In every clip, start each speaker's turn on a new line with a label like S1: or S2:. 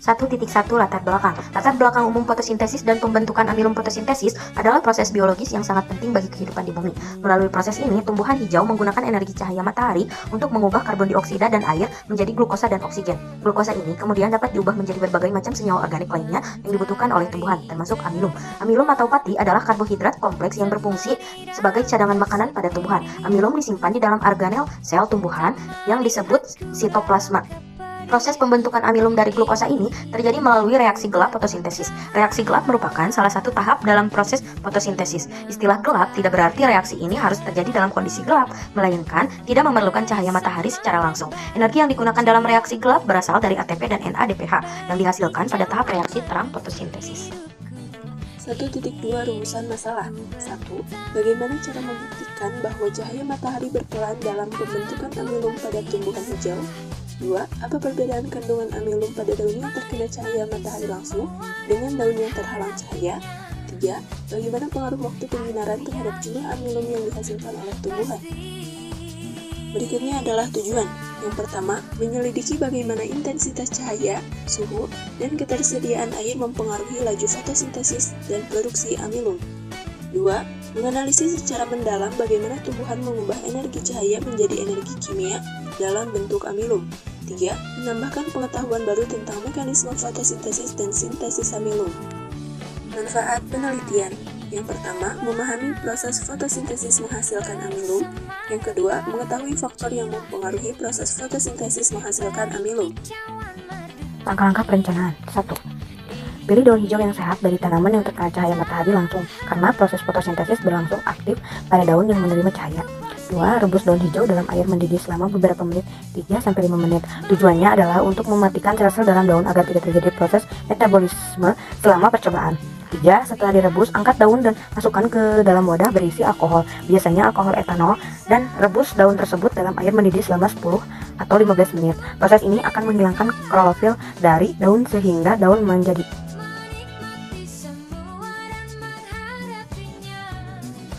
S1: 1.1 Latar belakang. Latar belakang umum fotosintesis dan pembentukan amilum fotosintesis adalah proses biologis yang sangat penting bagi kehidupan di bumi. Melalui proses ini, tumbuhan hijau menggunakan energi cahaya matahari untuk mengubah karbon dioksida dan air menjadi glukosa dan oksigen. Glukosa ini kemudian dapat diubah menjadi berbagai macam senyawa organik lainnya yang dibutuhkan oleh tumbuhan, termasuk amilum. Amilum atau pati adalah karbohidrat kompleks yang berfungsi sebagai cadangan makanan pada tumbuhan. Amilum disimpan di dalam organel sel tumbuhan yang disebut sitoplasma. Proses pembentukan amilum dari glukosa ini terjadi melalui reaksi gelap fotosintesis. Reaksi gelap merupakan salah satu tahap dalam proses fotosintesis. Istilah gelap tidak berarti reaksi ini harus terjadi dalam kondisi gelap, melainkan tidak memerlukan cahaya matahari secara langsung. Energi yang digunakan dalam reaksi gelap berasal dari ATP dan NADPH yang dihasilkan pada tahap reaksi terang fotosintesis.
S2: 1.2 Rumusan masalah. 1. Bagaimana cara membuktikan bahwa cahaya matahari berperan dalam pembentukan amilum pada tumbuhan hijau? 2. Apa perbedaan kandungan amilum pada daun yang terkena cahaya matahari langsung dengan daun yang terhalang cahaya? 3. Bagaimana pengaruh waktu penyinaran terhadap jumlah amilum yang dihasilkan oleh tumbuhan? Berikutnya adalah tujuan. Yang pertama, menyelidiki bagaimana intensitas cahaya, suhu, dan ketersediaan air mempengaruhi laju fotosintesis dan produksi amilum. 2. Menganalisis secara mendalam bagaimana tumbuhan mengubah energi cahaya menjadi energi kimia dalam bentuk amilum. 3. Menambahkan pengetahuan baru tentang mekanisme fotosintesis dan sintesis amilum. Manfaat penelitian. Yang pertama, memahami proses fotosintesis menghasilkan amilum. Yang kedua, mengetahui faktor yang mempengaruhi proses fotosintesis menghasilkan amilum.
S1: Langkah-langkah perencanaan. 1. Pilih daun hijau yang sehat dari tanaman yang terkena cahaya matahari langsung, karena proses fotosintesis berlangsung aktif pada daun yang menerima cahaya. 2. Rebus daun hijau dalam air mendidih selama beberapa menit, 3-5 menit. Tujuannya adalah untuk mematikan sel-sel dalam daun agar tidak terjadi proses metabolisme selama percobaan. 3. Setelah direbus, angkat daun dan masukkan ke dalam wadah berisi alkohol, biasanya alkohol etanol, dan rebus daun tersebut dalam air mendidih selama 10 atau 15 menit. Proses ini akan menghilangkan klorofil dari daun sehingga daun menjadi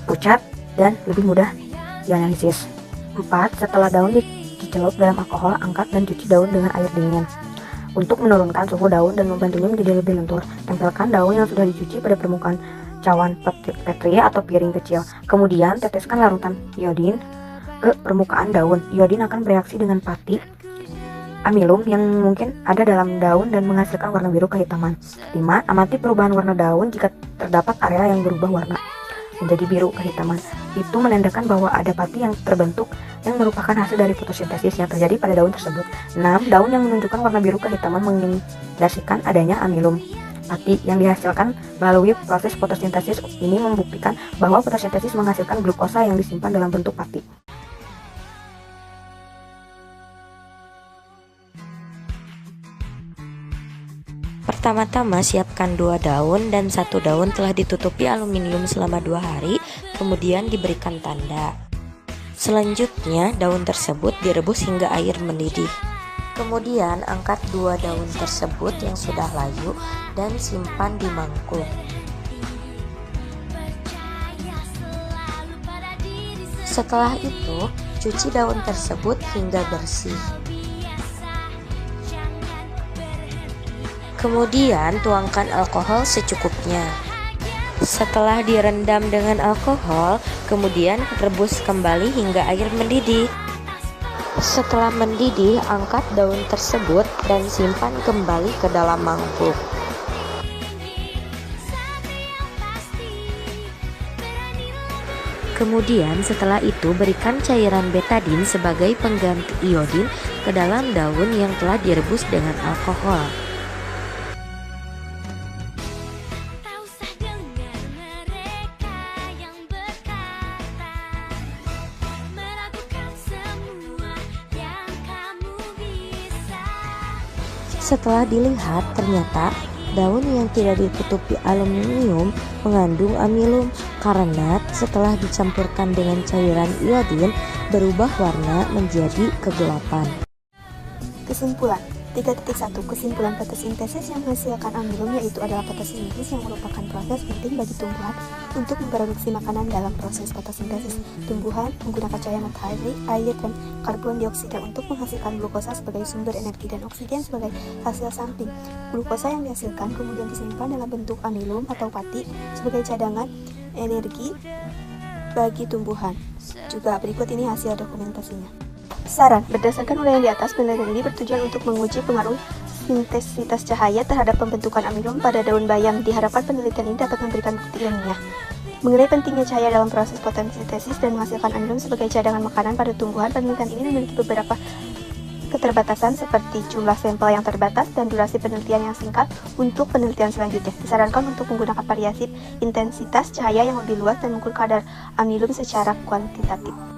S1: pucat dan lebih mudah dianalisis. 4. Setelah daun dicelup dalam alkohol, angkat dan cuci daun dengan air dingin. Untuk menurunkan suhu daun dan membantunya menjadi lebih lentur, tempelkan daun yang sudah dicuci pada permukaan cawan petri atau piring kecil. Kemudian teteskan larutan iodin ke permukaan daun. Iodin akan bereaksi dengan pati amilum yang mungkin ada dalam daun dan menghasilkan warna biru kehitaman. 5. Amati perubahan warna daun jika terdapat area yang berubah warna menjadi biru kehitaman. Itu menandakan bahwa ada pati yang terbentuk yang merupakan hasil dari fotosintesis yang terjadi pada daun tersebut. 6. Daun yang menunjukkan warna biru kehitaman mengindikasikan adanya amilum. Pati yang dihasilkan melalui proses fotosintesis ini membuktikan bahwa fotosintesis menghasilkan glukosa yang disimpan dalam bentuk pati.
S3: Pertama-tama siapkan 2 daun dan 1 daun telah ditutupi aluminium selama 2 hari, kemudian diberikan tanda. Selanjutnya daun tersebut direbus hingga air mendidih. Kemudian angkat 2 daun tersebut yang sudah layu dan simpan di mangkuk. Setelah itu, cuci daun tersebut hingga bersih. Kemudian tuangkan alkohol secukupnya. Setelah direndam dengan alkohol, kemudian rebus kembali hingga air mendidih. Setelah mendidih, angkat daun tersebut dan simpan kembali ke dalam mangkuk. Kemudian setelah itu berikan cairan betadin sebagai pengganti iodin ke dalam daun yang telah direbus dengan alkohol. Setelah dilihat, ternyata daun yang tidak ditutupi aluminium mengandung amilum karena setelah dicampurkan dengan cairan iodin berubah warna menjadi kegelapan.
S4: Kesimpulan 3.1 Kesimpulan fotosintesis yang menghasilkan amilum yaitu adalah fotosintesis yang merupakan proses penting bagi tumbuhan untuk memproduksi makanan dalam proses fotosintesis. Tumbuhan menggunakan cahaya matahari, air, dan karbon dioksida untuk menghasilkan glukosa sebagai sumber energi dan oksigen sebagai hasil samping. Glukosa yang dihasilkan kemudian disimpan dalam bentuk amilum atau pati sebagai cadangan energi bagi tumbuhan. Juga berikut ini hasil dokumentasinya. Saran, berdasarkan uraian di atas, penelitian ini bertujuan untuk menguji pengaruh intensitas cahaya terhadap pembentukan amilum pada daun bayam. Diharapkan penelitian ini dapat memberikan bukti ilmiah mengenai pentingnya cahaya dalam proses fotosintesis dan menghasilkan amilum sebagai cadangan makanan pada tumbuhan. Penelitian ini memiliki beberapa keterbatasan seperti jumlah sampel yang terbatas dan durasi penelitian yang singkat. Untuk penelitian selanjutnya, disarankan untuk menggunakan variasi intensitas cahaya yang lebih luas dan mengukur kadar amilum secara kuantitatif.